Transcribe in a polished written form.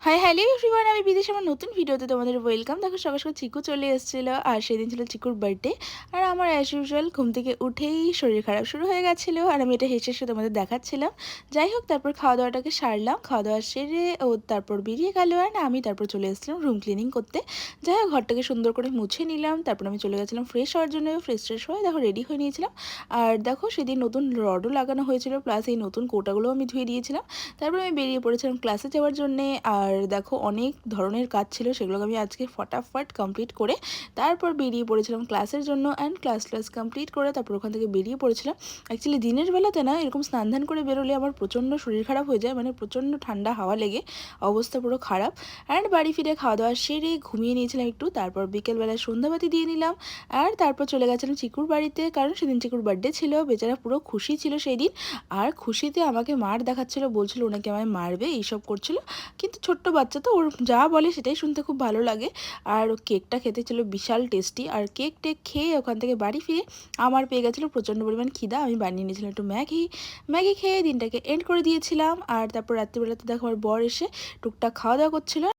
Hi hello everyone, আমি বিদেশে আমার নতুন ভিডিওতে তোমাদের ওয়েলকাম। দেখো সকাল সকাল চিকু চলে এসেছিলো আর সেদিন ছিল চিকুর বার্থডে। আর আমার অ্যাজ ইউজুয়াল ঘুম থেকে উঠেই শরীর খারাপ শুরু হয়ে গেছিলো আর আমি এটা হেসে হেসে তোমাদের দেখাচ্ছিলাম। যাই হোক, তারপর খাওয়া দাওয়াটাকে সারলাম, খাওয়া দাওয়া সেরে ও তারপর বেরিয়ে গেল আর আমি তারপর চলে এসেছিলাম রুম ক্লিনিং করতে। যাই হোক, ঘরটাকে সুন্দর করে মুছে নিলাম, তারপর আমি চলে গেছিলাম ফ্রেশ হওয়ার জন্য। ফ্রেশ হয়ে দেখো রেডি হয়ে নিয়েছিলাম। আর দেখো সেদিন নতুন রডও লাগানো হয়েছিল, প্লাস এই নতুন কোটাগুলো আমি ধুয়ে দিয়েছিলাম। তারপর আমি বেরিয়ে পড়েছিলাম ক্লাসে যাওয়ার জন্যে। আর দেখো অনেক ধরনের কাজ ছিল, সেগুলোকে আমি আজকে ফটাফট কমপ্লিট করে তারপর বেরিয়ে পড়েছিলাম ক্লাসের জন্য। অ্যান্ড ক্লাস কমপ্লিট করে তারপর ওখান থেকে বেরিয়ে পড়েছিলাম। অ্যাকচুয়ালি দিনের বেলাতে না এরকম স্নান ধান করে বেরোলে আমার প্রচণ্ড শরীর খারাপ হয়ে যায়, মানে প্রচণ্ড ঠান্ডা হাওয়া লেগে অবস্থা পুরো খারাপ। অ্যান্ড বাড়ি ফিরে খাওয়া দাওয়া সেরে ঘুমিয়ে নিয়েছিলাম একটু, তারপর বিকেলবেলায় সন্ধ্যাবাতি দিয়ে নিলাম। আর তারপর চলে গেছিলাম চিকুর বাড়িতে, কারণ সেদিন চিকুর বার্থডে ছিল। বেচারা পুরো খুশি ছিল সেই দিন। আর খুশিতে আমাকে মার দেখাচ্ছিল, বলছিল ওনাকে আমায় মারবে, এইসব করছিল। কিন্তু ছোট্ট বাচ্চা তো, ওর যা বলে সেটাই শুনতে খুব ভালো লাগে। আর ও কেকটা খেতে ছিল বিশাল টেস্টি। আর কেক টেক খেয়ে ওখান থেকে বাড়ি ফিরে আমার পেয়ে গেছিলো প্রচণ্ড পরিমাণ খিদা। আমি বানিয়ে নিয়েছিলাম একটু ম্যাগি। ম্যাগি খেয়ে দিনটাকে এন্ড করে দিয়েছিলাম। আর তারপর রাত্রিবেলাতে দেখো আমার বর এসে টুকটাক খাওয়া দাওয়া করছিল।